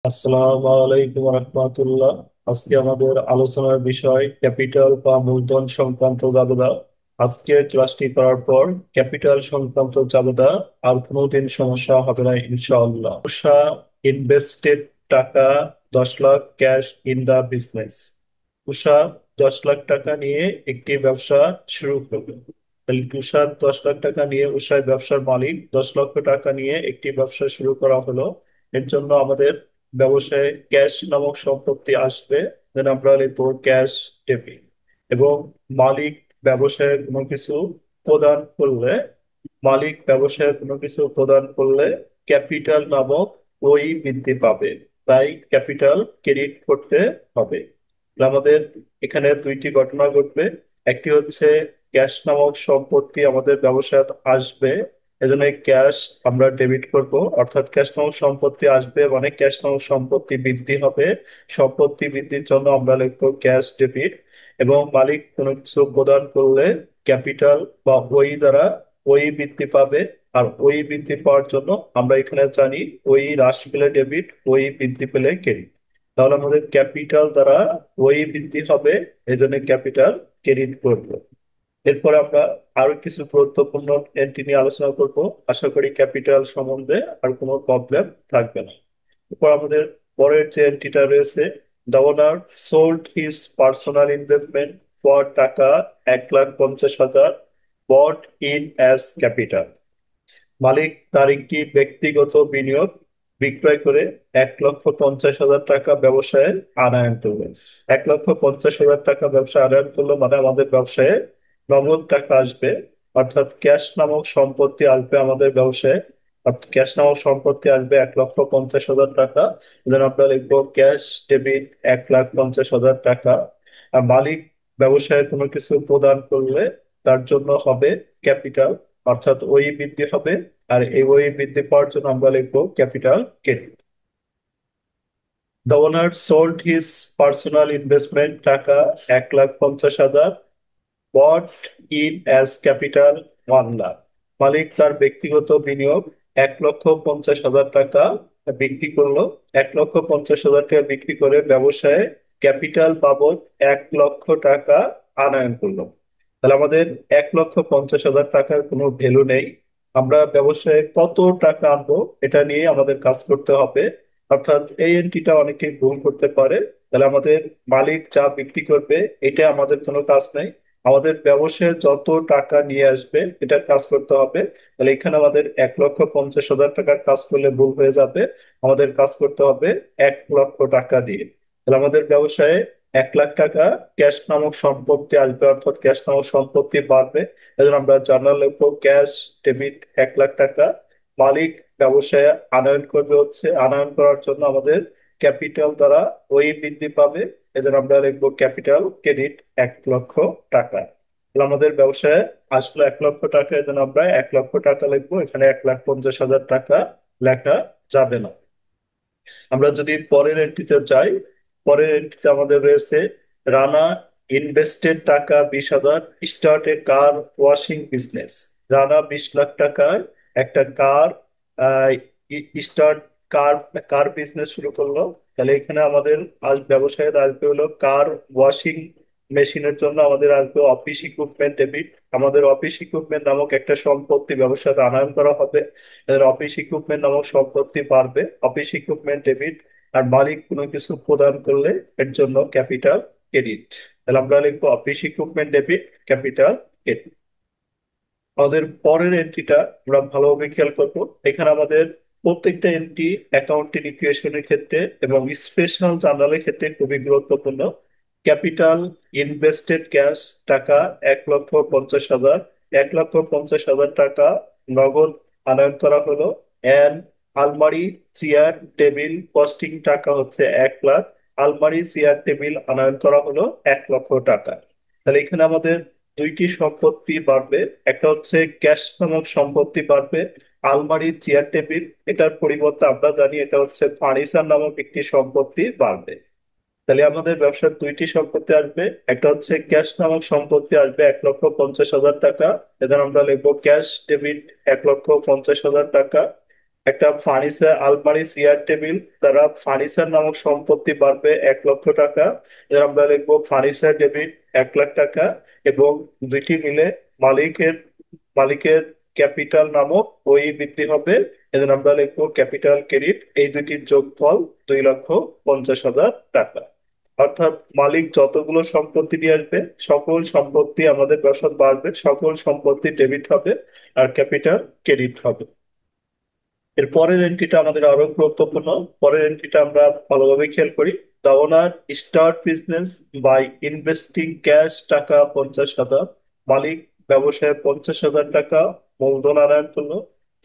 আসসালামু আলাইকুম রহমতুল্লাহ। আজকে আমাদের আলোচনার বিষয় ক্যাপিটাল বা মূলধন সংক্রান্ত জাবেদা। আজকে ক্লাসটি করার পর ক্যাপিটাল সংক্রান্ত জাবেদা আর কোনোদিন সমস্যা হবে না ইনশাআল্লাহ। Invested taka 10 lakh cash in the business. উষা 10 লাখ টাকা নিয়ে একটি ব্যবসা শুরু করবে। তাহলে তুষার 10 লাখ টাকা নিয়ে, উষার ব্যবসার মালিক 10 লক্ষ টাকা নিয়ে একটি ব্যবসা শুরু করা হলো। এর জন্য আমাদের ব্যবসায় ক্যাশ নামক সম্পত্তি আসবে, দেন আমরা লিখবো ক্যাশ ডেবিট। এবং মালিক ব্যবসায় কোনো কিছু প্রদান করলে ক্যাপিটাল নামক ওই বৃদ্ধি পাবে। তাই ক্যাপিটাল ক্রেডিট করতে হবে। তাহলে আমাদের এখানে দুইটি ঘটনা ঘটবে। একটি হচ্ছে ক্যাশ নামক সম্পত্তি আমাদের ব্যবসায় আসবে, এজন্য ক্যাশ আমরা ডেবিট করব, অর্থাৎ ক্যাশ নামক সম্পত্তি আসবে মানে ক্যাশ নামক সম্পত্তি বৃদ্ধি হবে। সম্পত্তি বৃদ্ধির জন্য আমরা লিখবো ক্যাশ ডেবিট। এবং মালিক কোনো কিছু প্রদান করলে ক্যাপিটাল বা ওই দ্বারা ওই বৃদ্ধি পাবে। আর ওই বৃদ্ধি পাওয়ার জন্য আমরা এখানে জানি ওই হ্রাস পেলে ডেবিট, ওই বৃদ্ধি পেলে ক্রেডিট। তাহলে আমাদের ক্যাপিটাল দ্বারা ওই বৃদ্ধি হবে, এই জন্য ক্যাপিটাল ক্রেডিট করবো। এরপর আমরা আরো কিছু গুরুত্বপূর্ণ এন্ট্রি নিয়ে আলোচনা করব। আশা করি ক্যাপিটাল সম্বন্ধে আর কোনো প্রবলেম থাকবে না। এরপর আমাদের পরের যে এন্ট্রিটা রয়েছে, the owner sold his personal investment for টাকা 1,50,000 বট ইন অ্যাজ ক্যাপিটাল। মালিক তার একটি ব্যক্তিগত বিনিয়োগ বিক্রয় করে 1,50,000 টাকা ব্যবসায় আনয়ন করবেন। 1,50,000 টাকা ব্যবসায় আনয়ন করলো মানে আমাদের ব্যবসায় নগদ টাকা আসবে, অর্থাৎ ক্যাশ নামক সম্পত্তি আসবে আমাদের ব্যবসায়। অর্থাৎ ক্যাশ নামক সম্পত্তি আসবে 1,50,000 টাকা। যেন আমরা লিখবো ক্যাশ ডেবিট 1,50,000 টাকা। আর মালিক ব্যবসায় কোনো কিছু প্রদান করলে তার জন্য হবে ক্যাপিটাল, অর্থাৎ ওই বৃদ্ধি হবে। আর এই ওই বৃদ্ধি পাওয়ার জন্য আমরা লিখবো capital credit. The owner sold his personal investment টাকা 1,50,000 বট ইন অ্যাজ ক্যাপিটাল 1 লাখ। মালিক তার ব্যক্তিগত বিনিয়োগ 1,50,000 টাকা বিক্রি করলো। 1,50,000 টাকা বিক্রি করে ব্যবসায় ক্যাপিটাল বাবদ 1 লক্ষ টাকা আনয়ন করলো। তাহলে আমাদের 1,50,000 টাকার কোনো ভ্যালু নেই। আমরা ব্যবসায় কত টাকা আনবো এটা নিয়ে আমাদের কাজ করতে হবে। অর্থাৎ এই এন্ট্রিটা অনেকে ভুল করতে পারে। তাহলে আমাদের মালিক যা বিক্রি করবে এটা আমাদের কোনো কাজ নেই। আমাদের ব্যবসায় যত টাকা নিয়ে আসবে এটার কাজ করতে হবে। তাহলে এখানে আমাদের 1,50,000 টাকার কাজ করলে ভুল হয়ে যাবে। আমাদের কাজ করতে হবে 1 লক্ষ টাকা দিয়ে। তাহলে আমাদের ব্যবসায় 1 লাখ টাকা ক্যাশ নামক সম্পত্তি আসবে, অর্থাৎ ক্যাশ নামক সম্পত্তি বাড়বে। এজন্য আমরা জার্নাল লিখবো ক্যাশ ডেবিট 1 লাখ টাকা। মালিক ব্যবসায় আনয়ন করবে, হচ্ছে আনয়ন করার জন্য আমাদের ক্যাপিটাল দ্বারা ওই বৃদ্ধি পাবে। এজন্য আমরা লিখবো ক্যাপিটাল ক্রেডিট 1 লক্ষ টাকা। তাহলে আমাদের ব্যবসায় আসলো 1 লক্ষ টাকা, এজন্য আমরা 1 লক্ষ টাকা লিখবো, এখানে 1,50,000 টাকা লেখা যাবে না। আমরা যদি পরের এন্ট্রিতে যাই, পরের এন্ট্রিতে আমাদের রয়েছে রানা ইনভেস্টেড টাকা 20,000 স্টার্ট এ কার ওয়াশিং বিজনেস। রানা 20 লাখ টাকার একটা কার স্টার্ট কার কার বিজনেস শুরু করলো। তাহলে এখানে আমাদের আজ ব্যবসায়ের আসবে হলো কার ওয়াশিং মেশিনের জন্য আমাদের আসবে অফিস ইকুইপমেন্ট ডেবিট। আমাদের অফিস ইকুইপমেন্ট নামক একটা সম্পত্তি ব্যবসায় আনয়ন করা হবে। এর অফিস ইকুইপমেন্ট নামক সম্পত্তি বাড়বে, অফিস ইকুইপমেন্ট ডেবিট। আর মালিক কোনো কিছু প্রদান করলে এর জন্য ক্যাপিটাল ক্রেডিট। তাহলে আমরা লিখবো office equipment debit capital credit. আমাদের পরের এন্ট্রিটা আমরা ভালোভাবে খেয়াল করবো। এখানে আমাদের প্রত্যেকটা এন্ট্রি অ্যাকাউন্টিং ইকুয়েশনের ক্ষেত্রে এবং স্পেশাল জার্নালের ক্ষেত্রে খুবই গুরুত্বপূর্ণ। ক্যাপিটাল ইনভেস্টেড ক্যাশ টাকা 1,50,000। 1,50,000 টাকা নগদ আনয়ন করা হলো। এন্ড আলমারি চেয়ার টেবিল কস্টিং টাকা হচ্ছে 1 লাখ। আলমারি চেয়ার টেবিল আনয়ন করা হলো 1 লক্ষ টাকা। তাহলে এখানে আমাদের দুইটি সম্পত্তি বাড়বে। একটা হচ্ছে ক্যাশ নামক সম্পত্তি বাড়বে, আলমারি চেয়ার টেবিল এটার পরিবর্তে আমরা জানি এটা হচ্ছে ফার্নিচার নামক একটি সম্পত্তি বাড়বে। তাহলে আমাদের ব্যবসার দুইটি সম্পত্তি আসবে। একটা হচ্ছে ক্যাশ নামক সম্পত্তি আসবে 1,50,000 টাকা, এদের আমরা লিখবো ক্যাশ ডেবিট 1,50,000 টাকা। একটা ফার্নিচার আলমারি চেয়ার টেবিল দ্বারা ফার্নিচার নামক সম্পত্তি বাড়বে 1 লক্ষ টাকা। এর আমরা লিখবো ফার্নিচার ডেবিট 1 লাখ টাকা। এবং দুইটি মিলে মালিকের মালিকের ক্যাপিটাল নামক বই বৃদ্ধি হবে। এজন্য আমরা লিখবো ক্যাপিটাল ক্রেডিট। এই দুইটির যোগফল 2,50,000 টাকা। অর্থাৎ মালিক যতগুলো সম্পত্তি নিয়ে আসবে সকল সম্পত্তি আমাদের ব্যবসা বাড়বে, সকল সম্পত্তি ডেবিট হবে আর ক্যাপিটাল ক্রেডিট হবে। এর পরের এন্ট্রিটা আমাদের আরো গুরুত্বপূর্ণ। পরের এন্ট্রিটা আমরা ভালোভাবে খেয়াল করি। The owner start business by investing cash taka 50,000। মালিক ব্যবসায় 50,000 টাকা মূলধন আনার জন্য।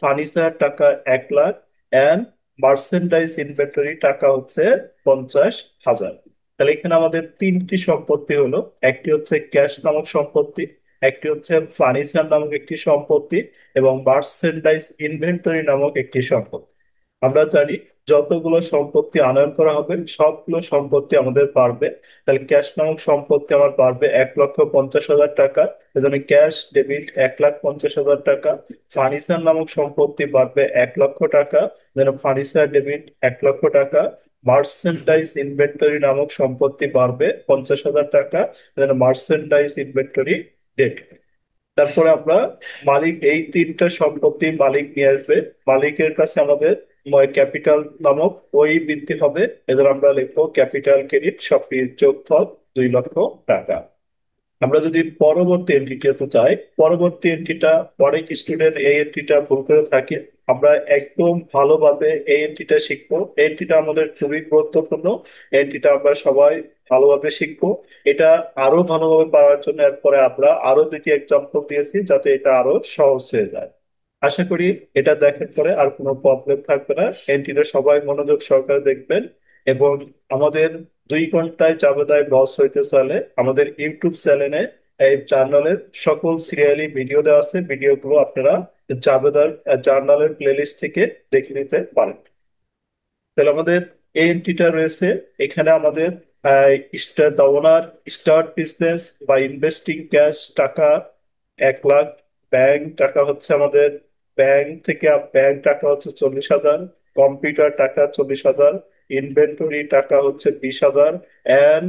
ফার্নিচার টাকা 1 লাখ অ্যান্ড মার্চেন্ডাইজ ইনভেন্টরি টাকা হচ্ছে 50,000। তাহলে এখানে আমাদের তিনটি সম্পত্তি হলো, একটি হচ্ছে ক্যাশ নামক সম্পত্তি, একটি হচ্ছে ফার্নিচার নামক একটি সম্পত্তি এবং মার্চেন্ডাইজ ইনভেন্টরি নামক একটি সম্পত্তি। আমরা জানি যতগুলো সম্পত্তি আনয়ন করা হবে সবগুলো সম্পত্তি আমাদের বাড়বে। তাহলে ক্যাশ নামক সম্পত্তি আমার বাড়বে 1,50,000 টাকা। এজন্য ক্যাশ ডেবিট 1,50,000 টাকা। ফার্নিচার নামক সম্পত্তি বাড়বে 1 লক্ষ টাকা। যেন ফার্নিচার ডেবিট 1 লক্ষ টাকা। মার্চেন্ডাইজ ইনভেন্টরি নামক সম্পত্তি বাড়বে 50,000 টাকা। যেন মার্চেন্ডাইজ ইনভেন্টরি ডেবিট। তারপরে আমরা মালিক এই তিনটা সম্পত্তি মালিক নিয়ে আসবে। মালিকের কাছে আমাদের ক্যাপিটাল নামক ওই বৃদ্ধি হবে। এদের আমরা লিখবো ক্যাপিটাল ক্রেডিট, সবকিছুর যোগফল 2 লক্ষ টাকা। আমরা যদি পরবর্তী এন্ট্রিতে যাই, পরবর্তী এন্ট্রিটা অনেক স্টুডেন্ট এই এন্ট্রিটা ভুল করে থাকে। আমরা একদম ভালোভাবে এই এন্ট্রিটা শিখবো। এই এন্ট্রিটা আমাদের খুবই গুরুত্বপূর্ণ। এন্ট্রিটা আমরা সবাই ভালোভাবে শিখবো। এটা আরো ভালোভাবে পারার জন্য এরপরে আমরা আরো দুটি এক্সাম্পল দিয়েছি যাতে এটা আরো সহজ হয়ে যায়। আশা করি এটা দেখার পরে আর কোনো প্রবলেম থাকবে না। এন্ট্রিটা সবাই মনোযোগ সহকারে দেখবেন। এবং আমাদের 2 ঘন্টায় জাবেদায় বস হইতে চলে আমাদের ইউটিউব চ্যানেলে, এই জার্নালের সকল সিরিয়ালি ভিডিও দেওয়া আছে। ভিডিওগুলো আপনারা জাবেদার জার্নালের প্লেলিস্ট থেকে দেখে নিতে পারেন। তাহলে আমাদের এই এন্ট্রিটা রয়েছে। এখানে আমাদের দা ওনার স্টার্ট বিজনেস বা ইনভেস্টিং ক্যাশ টাকা 1 লাখ। ব্যাংক টাকা হচ্ছে আমাদের ব্যাংক টাকা হচ্ছে 40,000। কম্পিউটার টাকা 40,000। ইনভেন্টরি টাকা হচ্ছে 20,000 অ্যান্ড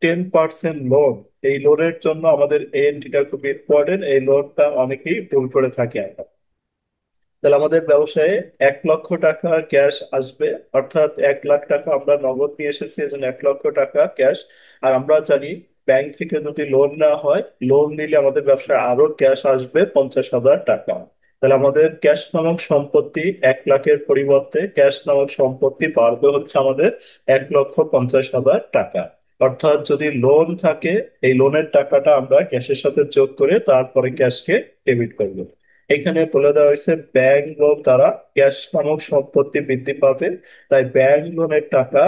10% লোন। এই লোনের জন্য আমাদের এই এন্ট্রিটা খুব ইম্পর্টেন্ট। এই লোনটা অনেকেই ভুল করে থাকে। তাহলে আমাদের ব্যবসায়ে 1 লক্ষ টাকা ক্যাশ আসবে। অর্থাৎ 1 লাখ টাকা আমরা নগদ নিয়ে এসেছি, এজন্য 1 লক্ষ টাকা ক্যাশ। আর আমরা জানি ব্যাংক থেকে যদি লোন নেওয়া হয়, লোন নিলে আমাদের ব্যবসায় আরো ক্যাশ আসবে 50,000 টাকা। তাহলে আমাদের ক্যাশ নামক সম্পত্তি 1 লাখের পরিবর্তে ক্যাশ নামক সম্পত্তি বাড়বে হচ্ছে আমাদের 1,50,000 টাকা। অর্থাৎ যদি লোন থাকে এই লোনের টাকাটা আমরা ক্যাশের সাথে যোগ করে তারপরে ক্যাশকে ডেবিট করবো। এখানে বলে দেওয়া হয়েছে ব্যাংক লোন দ্বারা ক্যাশ নামক সম্পত্তি বৃদ্ধি পাবে। তাই ব্যাংক লোনের টাকা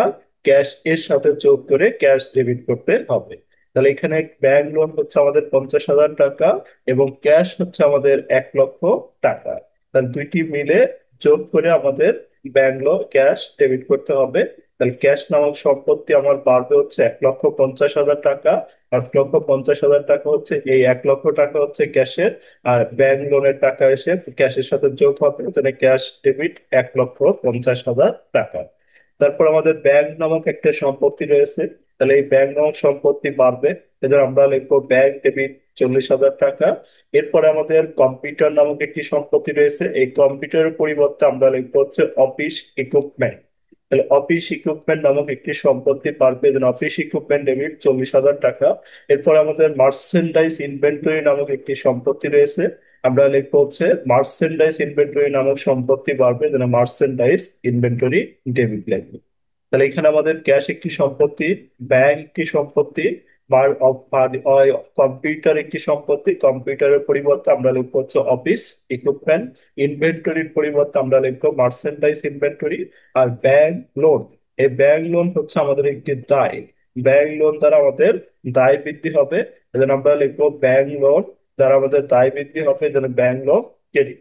ক্যাশ এর সাথে যোগ করে ক্যাশ ডেবিট করতে হবে। তাহলে এখানে ব্যাংক লোন হচ্ছে আমাদের 50,000 টাকা এবং ক্যাশ হচ্ছে আমাদের 1 লক্ষ টাকা। তাহলে দুইটি মিলে যোগ করে আমাদের ব্যাংক লোন ক্যাশ ডেবিট করতে হবে। তাহলে ক্যাশ নামক সম্পত্তি আমার বাড়বে হচ্ছে 1,50,000 টাকা। 1,50,000 টাকা হচ্ছে এই 1 লক্ষ টাকা হচ্ছে ক্যাশের। আর ব্যাংক লোনের টাকা এসে ক্যাশের সাথে যোগ হবে, তাহলে ক্যাশ ডেবিট 1,50,000 টাকা। তারপর আমাদের ব্যাংক নামক একটা সম্পত্তি রয়েছে। তাহলে এই ব্যাংক নামক সম্পত্তি বাড়বে, এদের আমরা লিখবো ব্যাংক ডেবিট 40,000 টাকা। এরপরে আমাদের কম্পিউটার নামক একটি সম্পত্তি রয়েছে। এই কম্পিউটারের পরিবর্তে আমরা লিখবো হচ্ছে অফিস ইকুইপমেন্ট। তাহলে অফিস ইকুইপমেন্ট নামক একটি সম্পত্তি বাড়বে, যেন অফিস ইকুইপমেন্ট ডেবিট 40,000 টাকা। এরপর আমাদের মার্চেন্ডাইজ ইনভেন্টরি নামক একটি সম্পত্তি রয়েছে। আমরা লিখবো হচ্ছে মার্চেন্ডাইজ ইনভেন্টরি নামক সম্পত্তি বাড়বে, যেন মার্চেন্ডাইজ ইনভেন্টরি ডেবিট লাগবে। তাহলে এখানে আমাদের ক্যাশ একটি সম্পত্তি, ব্যাংক একটি সম্পত্তি, কম্পিউটার একটি সম্পত্তি। কম্পিউটারের পরিবর্তে আমরা লিখবো হচ্ছে অফিস ইকুইপমেন্ট। ইনভেন্টরির পরিবর্তে আমরা লিখবো মার্চেন্ডাইজ ইনভেন্টরি। আর ব্যাংক লোন, এই ব্যাংক লোন হচ্ছে আমাদের একটি দায়। ব্যাংক লোন দ্বারা আমাদের দায় বৃদ্ধি হবে, এজন্য আমরা লিখবো ব্যাংক লোন দ্বারা আমাদের দায় বৃদ্ধি হবে, যেন ব্যাংক লোন ক্রেডিট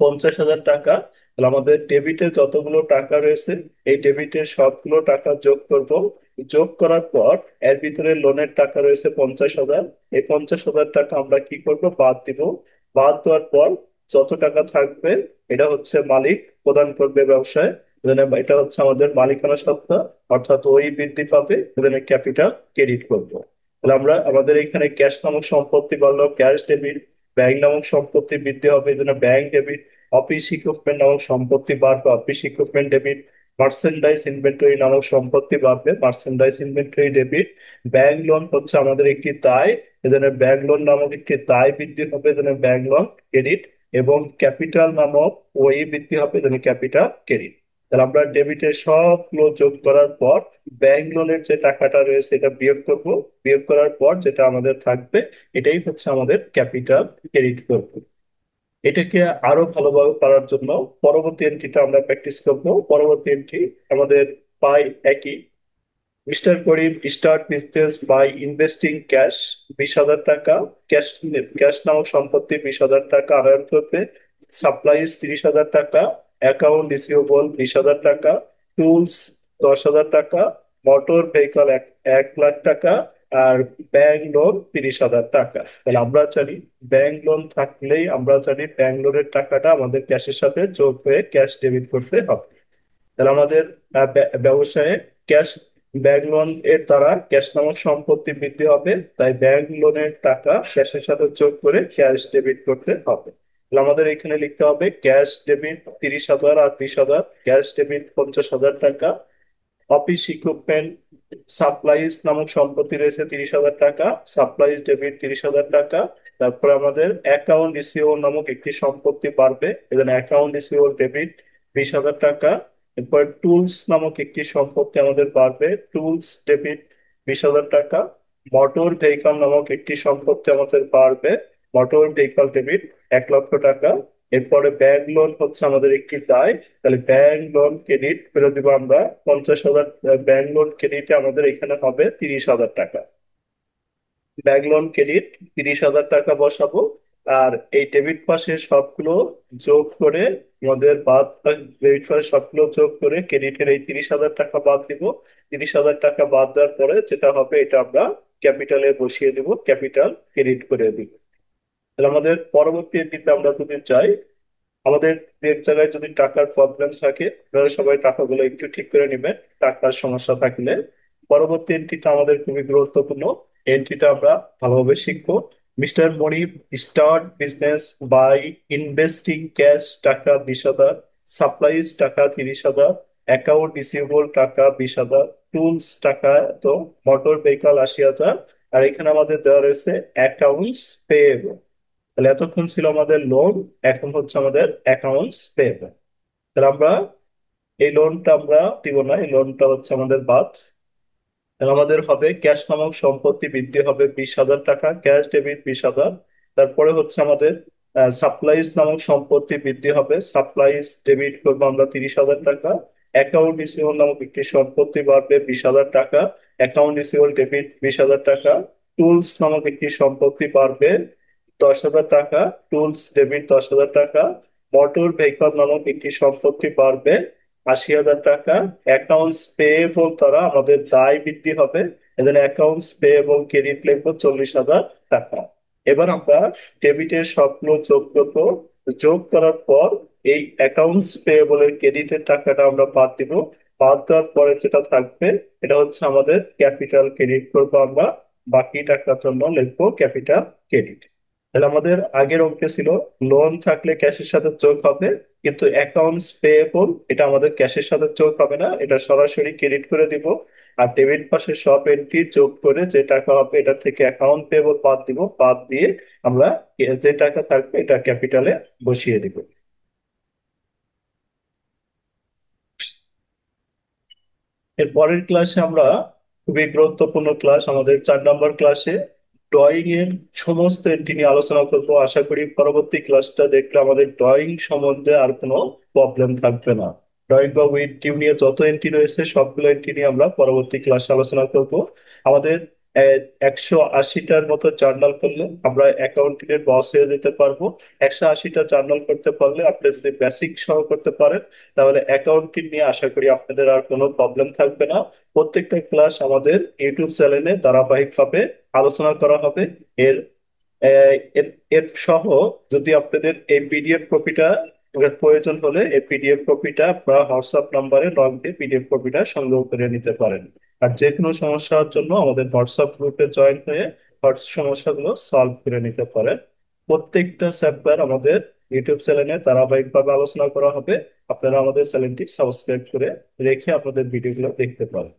50,000 টাকা। তাহলে আমাদের ডেবিটে যতগুলো টাকা রয়েছে এই ডেবিটের সবগুলো টাকা যোগ করব। যোগ করার পর এর ভিতরে লোনের টাকা রয়েছে 50,000। এই 50,000 টাকা আমরা কি করব, বাদ দিব। বাদ দেওয়ার পর যত টাকা থাকবে এটা হচ্ছে মালিক প্রদান করবে ব্যবসায়, এটা হচ্ছে আমাদের মালিকানা সত্ত্বা, অর্থাৎ ওই বৃদ্ধি পাবে, এখানে ক্যাপিটাল ক্রেডিট করবো। তাহলে আমরা আমাদের এখানে ক্যাশ নামক সম্পত্তি বললো ক্যাশ ডেবিট, ব্যাংক নামক সম্পত্তি বৃদ্ধি হবে এই জন্য ব্যাংক ডেবিট, অফিস ইকুইপমেন্ট নামক সম্পত্তি বাড়বে office equipment debit, merchandise inventory নামক সম্পত্তি বাড়বে merchandise inventory debit. Bank loan হচ্ছে আমাদের একটি দায়, এখানে ব্যাংক লোন নামক একটি দায় বৃদ্ধি হবে, এখানে ব্যাংক লোন ক্রেডিট। এবং ক্যাপিটাল নামক ওই বৃদ্ধি হবে, এখানে ক্যাপিটাল ক্রেডিট। তাহলে আমরা ডেবিটের সবগুলো যোগ করার পর ব্যাংক লোনের যে টাকাটা রয়েছে এটা বিয়োগ করব, বিয়োগ করার পর যেটা আমাদের থাকবে এটাই হচ্ছে আমাদের ক্যাপিটাল ক্রেডিট করব। এটাকে আরো ভালোভাবে করার জন্য পরবর্তী এন্ট্রিটা আমরা প্র্যাকটিস করব। পরবর্তী এন্ট্রি আমাদের পাই একই, mister Karim start business by investing cash 20,000 টাকা, ক্যাশ ক্যাশ নামক সম্পত্তি 20,000 টাকা আনয়ন করবে, সাপ্লাইজ 30,000 টাকা, অ্যাকাউন্ট রিসিভেবল 20,000 টাকা, টুলস 10,000 টাকা, মোটর ভেহিকল 1,00,000 টাকা, আর ব্যাংক লোন 30,000 টাকা। তাহলে আমরা জানি ব্যাংক লোন থাকলেই আমরা জানি ব্যাংক লোনের টাকাটা আমাদের ক্যাশের সাথে যোগ হয়ে ক্যাশ ডেবিট করতে হবে। তাহলে আমাদের ব্যবসায়ে ক্যাশ ব্যাংক লোন এর দ্বারা ক্যাশ নামক সম্পত্তি বৃদ্ধি হবে, তাই ব্যাংক লোনের টাকা ক্যাশের সাথে যোগ করে ক্যাশ ডেবিট করতে হবে। তাহলে আমাদের এখানে লিখতে হবে ক্যাশ ডেবিট 30,000 আর 20,000, ক্যাশ ডেবিট 50,000 টাকা, অফিস ইকুইপমেন্ট সাপ্লাইজ নামক সম্পত্তি রয়েছে 30,000 টাকা, সাপ্লাইজ ডেবিট 30,000 টাকা। তারপরে আমাদের অ্যাকাউন্ট রিসিভেবল নামক একটি সম্পত্তি বাড়বে, এখানে অ্যাকাউন্ট রিসিভেবল ডেবিট 20,000 টাকা। এরপর টুলস নামক একটি সম্পত্তি আমাদের বাড়বে, টুলস ডেবিট 20,000 টাকা। মোটর ভেহিকল নামক একটি সম্পত্তি আমাদের বাড়বে, মোটর ভেহিকল ডেবিট 1,00,000 টাকা। এরপরে ব্যাংক লোন হচ্ছে আমাদের একটি দায়, তাহলে ব্যাংক লোন ক্রেডিট ফেরত দিব আমরা 50,000, ব্যাংক লোন ক্রেডিটে আমাদের এখানে হবে 30,000 টাকা। ব্যাংক লোন ক্রেডিট 30,000 টাকা বসাবো, আর এই ডেবিট পাশে সবগুলো যোগ করে আমাদের বাদ, ডেবিট পাশে সবগুলো যোগ করে ক্রেডিটের এই 30,000 টাকা বাদ দিব। 30,000 টাকা বাদ দেওয়ার পরে যেটা হবে এটা আমরা ক্যাপিটালে বসিয়ে দিব, ক্যাপিটাল ক্রেডিট করে দিব। তাহলে আমাদের পরবর্তী দিকে আমরা যদি চাই, আমাদের এক জায়গায় যদি টাকার প্রবলেম থাকে আপনারা সবাই টাকাগুলো একটু ঠিক করে নেবেন টাকার সমস্যা থাকলে। পরবর্তী এন্ট্রিটা আমাদের খুবই গুরুত্বপূর্ণ, এন্ট্রিটা আমরা ভালোভাবে শিখবো। Mister Monib start business by investing cash টাকা 20,000, সাপ্লাইজ টাকা 30,000, অ্যাকাউন্ট রিসিভেবল টাকা 20,000, টুলস টাকা তো, মোটর ভেহিকল 80,000, আর এখানে আমাদের দেওয়া রয়েছে অ্যাকাউন্টস পেয়েবল। তাহলে এতক্ষণ ছিল আমাদের লোন, এখন হচ্ছে আমাদের অ্যাকাউন্টস পেয়েবল। তাহলে আমরা এই লোনটা আমরা দিব না, এই লোনটা হচ্ছে আমাদের বাদ। তাহলে আমাদের হবে ক্যাশ নামক সম্পত্তি বৃদ্ধি হবে 20,000 টাকা, ক্যাশ ডেবিট 20,000। তারপরে হচ্ছে আমাদের সাপ্লাইজ নামক সম্পত্তি বৃদ্ধি হবে, সাপ্লাইজ ডেবিট করবো আমরা 30,000 টাকা। অ্যাকাউন্ট রিসিভেবল নামক একটি সম্পত্তি বাড়বে 20,000 টাকা, অ্যাকাউন্ট রিসিভেবল ডেবিট 20,000 টাকা। টুলস নামক একটি সম্পত্তি বাড়বে 10,000 টাকা, টুলস ডেবিট 10,000 টাকা। মোটর ভেহিকল নামক একটি সম্পত্তি বাড়বে 80,000 টাকা। অ্যাকাউন্টস পেয়েবল দ্বারা আমাদের দায় বৃদ্ধি হবে, এখানে অ্যাকাউন্টস পেয়েবল ক্রেডিট লিখবো 40,000 টাকা। এবার আমরা ডেবিটের সবগুলো যোগ করবো, যোগ করার পর এই অ্যাকাউন্টস পেয়েবলের ক্রেডিটের টাকাটা আমরা বাদ দিব, বাদ দেওয়ার পরে যেটা থাকবে এটা হচ্ছে আমাদের ক্যাপিটাল ক্রেডিট করবো আমরা, বাকি টাকার জন্য লিখবো ক্যাপিটাল ক্রেডিট। তাহলে আমাদের আগের অঙ্কে ছিল লোন থাকলে ক্যাশের সাথে যোগ হবে, কিন্তু অ্যাকাউন্টস পেয়েবল এটা আমাদের ক্যাশের সাথে যোগ হবে না, এটা সরাসরি ক্রেডিট করে দিব। আর ডেবিট পাশে সব এন্ট্রি যোগ করে যে টাকা হবে এটা থেকে অ্যাকাউন্ট পেয়েবল বাদ দিব, বাদ দিয়ে আমরা যে টাকা থাকবে এটা ক্যাপিটালে বসিয়ে দিব। এর পরের ক্লাসে আমরা খুবই গুরুত্বপূর্ণ ক্লাস, আমাদের 4 নম্বর ক্লাসে ড্রয়িং এর সমস্ত এন্ট্রি নিয়ে আলোচনা করব। আশা করি পরবর্তী ক্লাসটা দেখলে আমাদের ড্রয়িং সম্বন্ধে আর কোনো প্রবলেম থাকবে না। ড্রয়িং বা উইথ টিম নিয়ে যত এন্ট্রি রয়েছে সবগুলো এন্ট্রি নিয়ে আমরা পরবর্তী ক্লাসে আলোচনা করব। আমাদের 180টার মতো জার্নাল করলে আমরা অ্যাকাউন্টিং এর বস হয়ে যেতে পারবো। 180টা জার্নাল করতে পারলে আপনি যদি বেসিক সহ করতে পারেন তাহলে অ্যাকাউন্টিং নিয়ে আশা করি আপনাদের আর কোনো প্রবলেম থাকবে না। প্রত্যেকটা ক্লাস আমাদের ইউটিউব চ্যানেলে ধারাবাহিকভাবে আলোচনা করা হবে। এর এর এর সহ যদি আপনাদের এই পিডিএফ কপিটা প্রয়োজন হলে এই পিডিএফ কপিটা আপনারা হোয়াটসঅ্যাপ নাম্বারে নক দিয়ে পিডিএফ কপিটা সংগ্রহ করে নিতে পারেন। আর যে কোনো সমস্যার জন্য আমাদের হোয়াটসঅ্যাপ গ্রুপে জয়েন হয়ে সমস্যাগুলো সলভ করে নিতে পারেন। প্রত্যেকটা চ্যাপ্টার আমাদের ইউটিউব চ্যানেলে ধারাবাহিকভাবে আলোচনা করা হবে। আপনারা আমাদের চ্যানেলটি সাবস্ক্রাইব করে রেখে আপনাদের ভিডিওগুলো দেখতে পারেন।